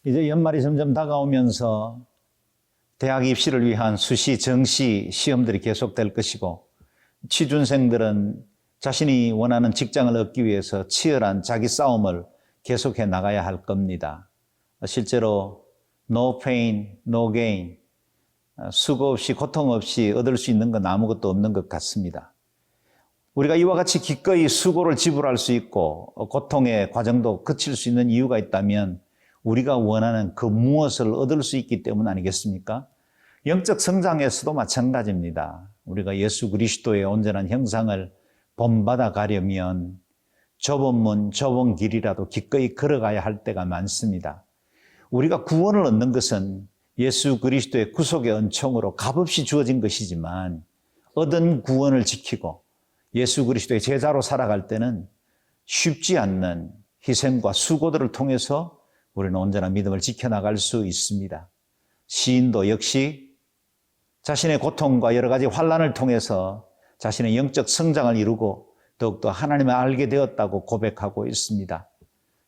이제 연말이 점점 다가오면서 대학 입시를 위한 수시, 정시 시험들이 계속될 것이고, 취준생들은 자신이 원하는 직장을 얻기 위해서 치열한 자기 싸움을 계속해 나가야 할 겁니다. 실제로 no pain, no gain, 수고 없이 고통 없이 얻을 수 있는 건 아무것도 없는 것 같습니다. 우리가 이와 같이 기꺼이 수고를 지불할 수 있고 고통의 과정도 그칠 수 있는 이유가 있다면 우리가 원하는 그 무엇을 얻을 수 있기 때문 아니겠습니까? 영적 성장에서도 마찬가지입니다. 우리가 예수 그리스도의 온전한 형상을 본받아 가려면 좁은 문, 좁은 길이라도 기꺼이 걸어가야 할 때가 많습니다. 우리가 구원을 얻는 것은 예수 그리스도의 구속의 은총으로 값없이 주어진 것이지만 얻은 구원을 지키고 예수 그리스도의 제자로 살아갈 때는 쉽지 않는 희생과 수고들을 통해서 우리는 온전한 믿음을 지켜나갈 수 있습니다. 시인도 역시 자신의 고통과 여러 가지 환난을 통해서 자신의 영적 성장을 이루고 더욱더 하나님을 알게 되었다고 고백하고 있습니다.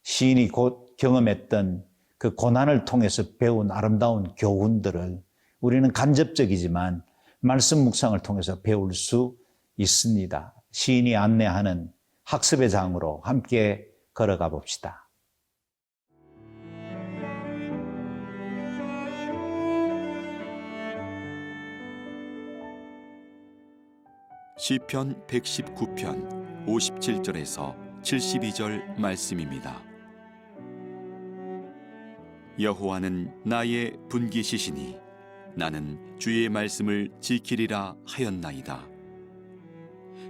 시인이 곧 경험했던 그 고난을 통해서 배운 아름다운 교훈들을 우리는 간접적이지만 말씀 묵상을 통해서 배울 수 있습니다. 시인이 안내하는 학습의 장으로 함께 걸어가 봅시다. 시편 119편 57절에서 72절 말씀입니다. 여호와는 나의 분깃이시니 나는 주의 말씀을 지키리라 하였나이다.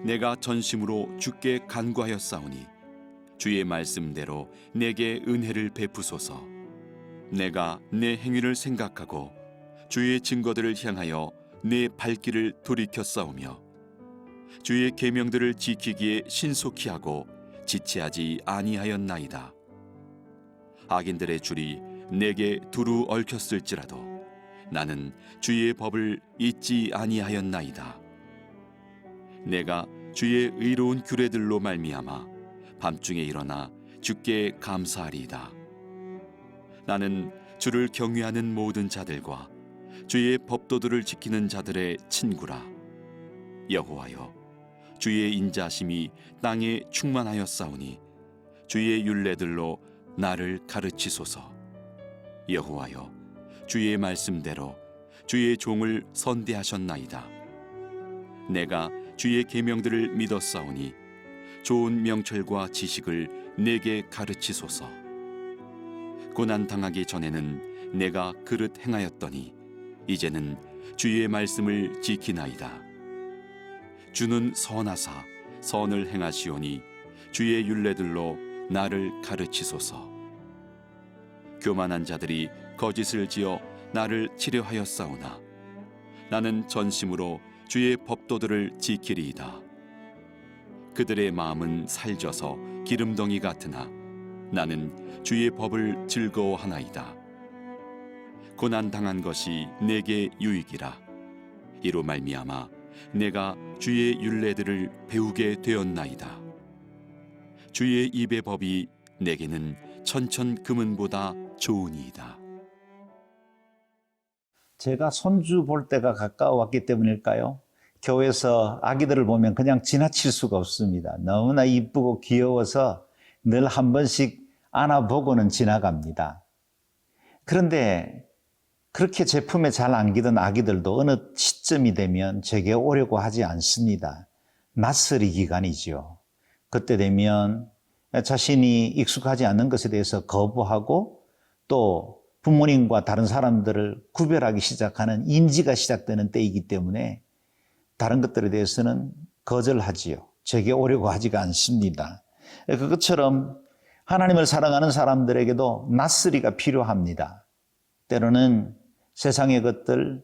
내가 전심으로 주께 간구하였사오니 주의 말씀대로 내게 은혜를 베푸소서. 내가 내 행위를 생각하고 주의 증거들을 향하여 내 발길을 돌이켰사오며 주의 계명들을 지키기에 신속히 하고 지체하지 아니하였나이다. 악인들의 줄이 내게 두루 얽혔을지라도 나는 주의 법을 잊지 아니하였나이다. 내가 주의 의로운 규례들로 말미암아 밤중에 일어나 주께 감사하리이다. 나는 주를 경외하는 모든 자들과 주의 법도들을 지키는 자들의 친구라. 여호와여, 주의 인자심이 땅에 충만하였사오니 주의 율례들로 나를 가르치소서. 여호와여, 주의 말씀대로 주의 종을 선대하셨나이다. 내가 주의 계명들을 믿었사오니 좋은 명철과 지식을 내게 가르치소서. 고난 당하기 전에는 내가 그릇 행하였더니 이제는 주의 말씀을 지키나이다. 주는 선하사 선을 행하시오니 주의 율례들로 나를 가르치소서. 교만한 자들이 거짓을 지어 나를 치려하였사오나 나는 전심으로 주의 법도들을 지키리이다. 그들의 마음은 살쪄서 기름덩이 같으나 나는 주의 법을 즐거워하나이다. 고난 당한 것이 내게 유익이라. 이로 말미암아 내가 주의 율례들을 배우게 되었나이다. 주의 입의 법이 내게는 천천 금은보다 좋으니이다. 제가 손주 볼 때가 가까워왔기 때문일까요? 교회에서 아기들을 보면 그냥 지나칠 수가 없습니다. 너무나 이쁘고 귀여워서 늘 한 번씩 안아보고는 지나갑니다. 그런데 그렇게 제 품에 잘 안기던 아기들도 어느 시점이 되면 제게 오려고 하지 않습니다. 낯설이 기간이죠. 그때 되면 자신이 익숙하지 않는 것에 대해서 거부하고 또 부모님과 다른 사람들을 구별하기 시작하는 인지가 시작되는 때이기 때문에 다른 것들에 대해서는 거절하지요. 제게 오려고 하지가 않습니다. 그것처럼 하나님을 사랑하는 사람들에게도 낯설이가 필요합니다. 때로는 세상의 것들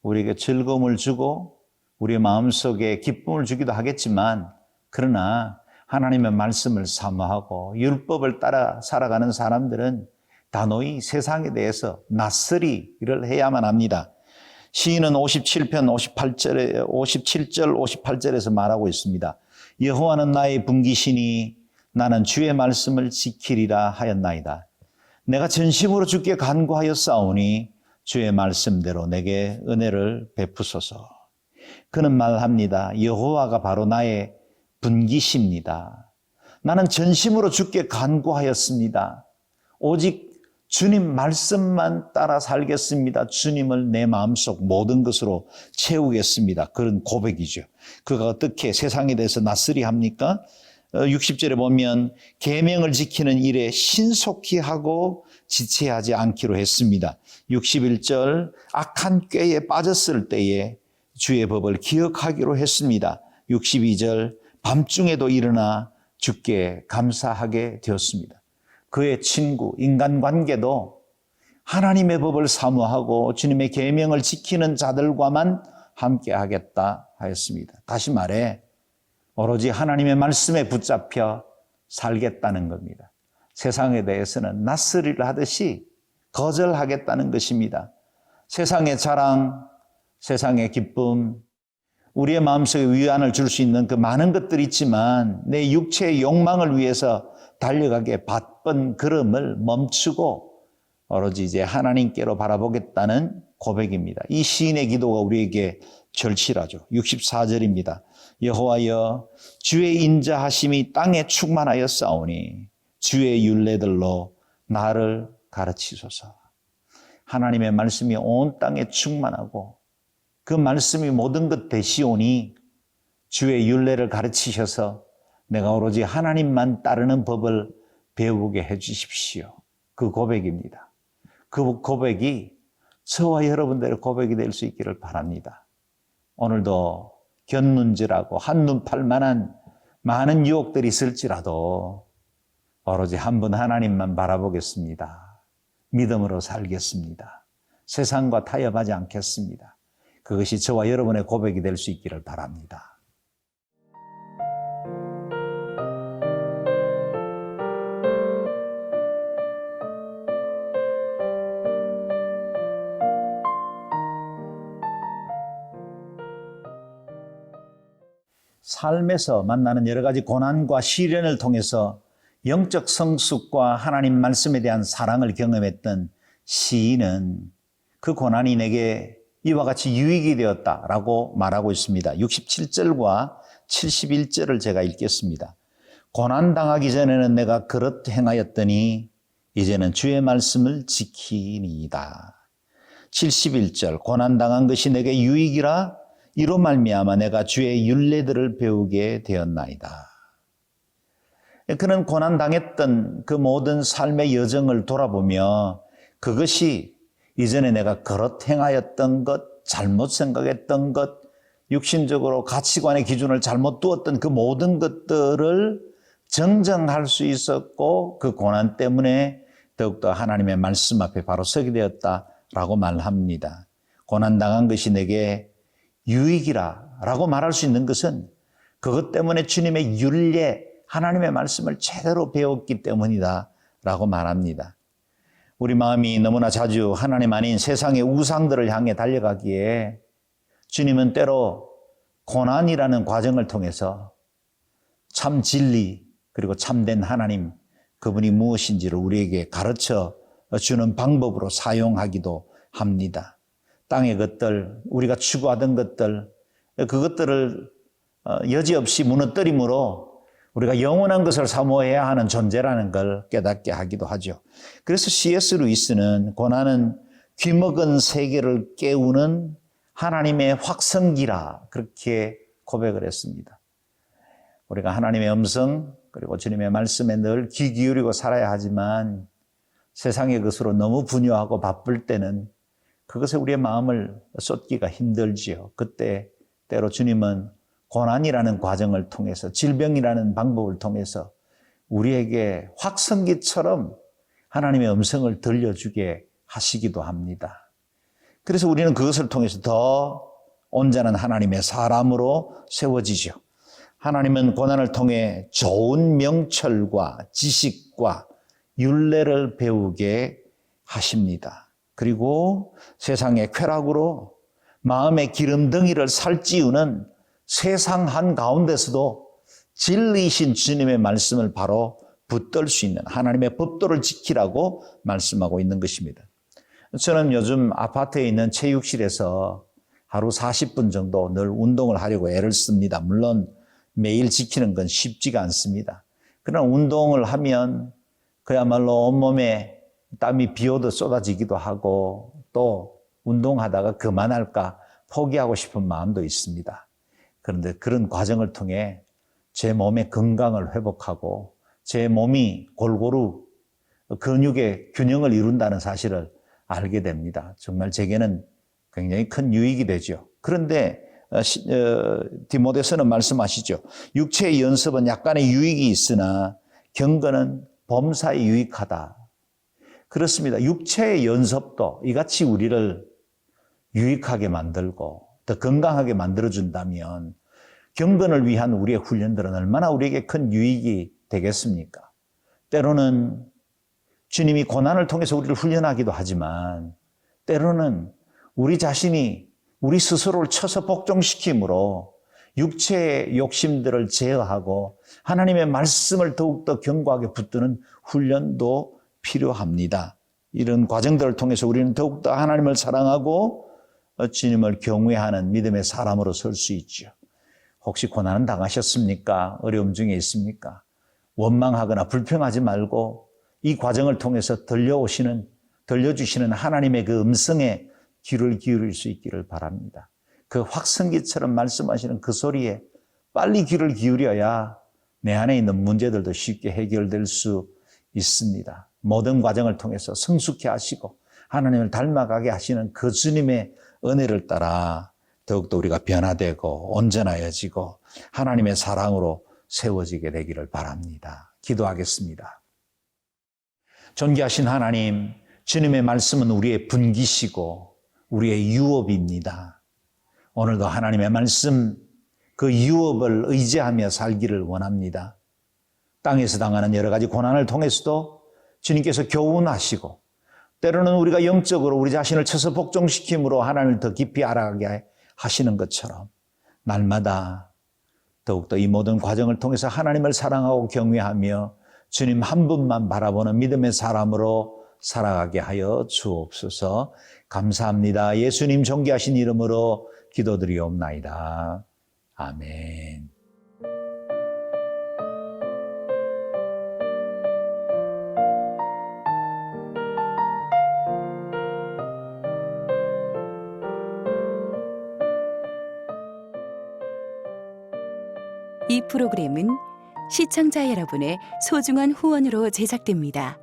우리에게 즐거움을 주고 우리의 마음속에 기쁨을 주기도 하겠지만 그러나 하나님의 말씀을 사모하고 율법을 따라 살아가는 사람들은 단호히 세상에 대해서 낯설이를 해야만 합니다. 시인은 57편 57절 58절에서 말하고 있습니다. 여호와는 나의 분깃이니 나는 주의 말씀을 지키리라 하였나이다. 내가 전심으로 주께 간구하였사오니 주의 말씀대로 내게 은혜를 베푸소서. 그는 말합니다. 여호와가 바로 나의 분기십니다. 나는 전심으로 주께 간구하였습니다. 오직 주님 말씀만 따라 살겠습니다. 주님을 내 마음속 모든 것으로 채우겠습니다. 그런 고백이죠. 그가 어떻게 세상에 대해서 낯설이 합니까? 60절에 보면 계명을 지키는 일에 신속히 하고 지체하지 않기로 했습니다. 61절 악한 꾀에 빠졌을 때에 주의 법을 기억하기로 했습니다. 62절 밤중에도 일어나 주께 감사하게 되었습니다. 그의 친구, 인간관계도 하나님의 법을 사모하고 주님의 계명을 지키는 자들과만 함께 하겠다 하였습니다. 다시 말해 오로지 하나님의 말씀에 붙잡혀 살겠다는 겁니다. 세상에 대해서는 낯설이를 하듯이 거절하겠다는 것입니다. 세상의 자랑, 세상의 기쁨, 우리의 마음속에 위안을 줄 수 있는 그 많은 것들이 있지만 내 육체의 욕망을 위해서 달려가기에 바쁜 걸음을 멈추고 오로지 이제 하나님께로 바라보겠다는 고백입니다. 이 시인의 기도가 우리에게 절실하죠. 64절입니다. 여호와여 주의 인자하심이 땅에 충만하였사오니 주의 율례들로 나를 가르치소서. 하나님의 말씀이 온 땅에 충만하고 그 말씀이 모든 것 되시오니 주의 율례를 가르치셔서 내가 오로지 하나님만 따르는 법을 배우게 해 주십시오. 그 고백입니다. 그 고백이 저와 여러분들의 고백이 될 수 있기를 바랍니다. 오늘도 견문질하고 한눈 팔 만한 많은 유혹들이 있을지라도 오로지 한 분 하나님만 바라보겠습니다. 믿음으로 살겠습니다. 세상과 타협하지 않겠습니다. 그것이 저와 여러분의 고백이 될 수 있기를 바랍니다. 삶에서 만나는 여러 가지 고난과 시련을 통해서 영적 성숙과 하나님 말씀에 대한 사랑을 경험했던 시인은 그 고난이 내게 이와 같이 유익이 되었다라고 말하고 있습니다. 67절과 71절을 제가 읽겠습니다. 고난당하기 전에는 내가 그릇 행하였더니 이제는 주의 말씀을 지키니이다. 71절 고난당한 것이 내게 유익이라 이로 말미암아 내가 주의 율례들을 배우게 되었나이다. 그는 고난당했던 그 모든 삶의 여정을 돌아보며 그것이 이전에 내가 그릇 행하였던 것, 잘못 생각했던 것, 육신적으로 가치관의 기준을 잘못 두었던 그 모든 것들을 정정할 수 있었고 그 고난 때문에 더욱더 하나님의 말씀 앞에 바로 서게 되었다라고 말합니다. 고난당한 것이 내게 유익이라고 말할 수 있는 것은 그것 때문에 주님의 율례, 하나님의 말씀을 제대로 배웠기 때문이다라고 말합니다. 우리 마음이 너무나 자주 하나님 아닌 세상의 우상들을 향해 달려가기에 주님은 때로 고난이라는 과정을 통해서 참 진리 그리고 참된 하나님 그분이 무엇인지를 우리에게 가르쳐 주는 방법으로 사용하기도 합니다. 땅의 것들, 우리가 추구하던 것들, 그것들을 여지없이 무너뜨림으로 우리가 영원한 것을 사모해야 하는 존재라는 걸 깨닫게 하기도 하죠. 그래서 C.S. 루이스는 고난은 귀먹은 세계를 깨우는 하나님의 확성기라 그렇게 고백을 했습니다. 우리가 하나님의 음성 그리고 주님의 말씀에 늘 귀 기울이고 살아야 하지만 세상의 것으로 너무 분유하고 바쁠 때는 그것에 우리의 마음을 쏟기가 힘들지요. 그때 때로 주님은 고난이라는 과정을 통해서 질병이라는 방법을 통해서 우리에게 확성기처럼 하나님의 음성을 들려주게 하시기도 합니다. 그래서 우리는 그것을 통해서 더 온전한 하나님의 사람으로 세워지죠. 하나님은 고난을 통해 좋은 명철과 지식과 율례를 배우게 하십니다. 그리고 세상의 쾌락으로 마음의 기름덩이를 살찌우는 세상 한가운데서도 진리이신 주님의 말씀을 바로 붙들 수 있는 하나님의 법도를 지키라고 말씀하고 있는 것입니다. 저는 요즘 아파트에 있는 체육실에서 하루 40분 정도 늘 운동을 하려고 애를 씁니다. 물론 매일 지키는 건 쉽지가 않습니다. 그러나 운동을 하면 그야말로 온몸에 땀이 비오듯 쏟아지기도 하고 또 운동하다가 그만할까 포기하고 싶은 마음도 있습니다. 그런데 그런 과정을 통해 제 몸의 건강을 회복하고 제 몸이 골고루 근육의 균형을 이룬다는 사실을 알게 됩니다. 정말 제게는 굉장히 큰 유익이 되죠. 그런데 디모데서는 말씀하시죠. 육체의 연습은 약간의 유익이 있으나 경건은 범사에 유익하다. 그렇습니다. 육체의 연습도 이같이 우리를 유익하게 만들고 더 건강하게 만들어준다면 경건을 위한 우리의 훈련들은 얼마나 우리에게 큰 유익이 되겠습니까? 때로는 주님이 고난을 통해서 우리를 훈련하기도 하지만 때로는 우리 자신이 우리 스스로를 쳐서 복종시킴으로 육체의 욕심들을 제어하고 하나님의 말씀을 더욱더 견고하게 붙드는 훈련도 필요합니다. 이런 과정들을 통해서 우리는 더욱더 하나님을 사랑하고 주님을 경외하는 믿음의 사람으로 설 수 있죠. 혹시 고난은 당하셨습니까? 어려움 중에 있습니까? 원망하거나 불평하지 말고 이 과정을 통해서 들려주시는 하나님의 그 음성에 귀를 기울일 수 있기를 바랍니다. 그 확성기처럼 말씀하시는 그 소리에 빨리 귀를 기울여야 내 안에 있는 문제들도 쉽게 해결될 수 있습니다. 모든 과정을 통해서 성숙해 하시고 하나님을 닮아가게 하시는 그 주님의 은혜를 따라 더욱더 우리가 변화되고 온전하여지고 하나님의 사랑으로 세워지게 되기를 바랍니다. 기도하겠습니다. 존귀하신 하나님, 주님의 말씀은 우리의 분기시고 우리의 유업입니다. 오늘도 하나님의 말씀, 그 유업을 의지하며 살기를 원합니다. 땅에서 당하는 여러 가지 고난을 통해서도 주님께서 교훈하시고 때로는 우리가 영적으로 우리 자신을 쳐서 복종시킴으로 하나님을 더 깊이 알아가게 하시는 것처럼 날마다 더욱더 이 모든 과정을 통해서 하나님을 사랑하고 경외하며 주님 한 분만 바라보는 믿음의 사람으로 살아가게 하여 주옵소서. 감사합니다. 예수님 존귀하신 이름으로 기도드리옵나이다. 아멘. 이 프로그램은 시청자 여러분의 소중한 후원으로 제작됩니다.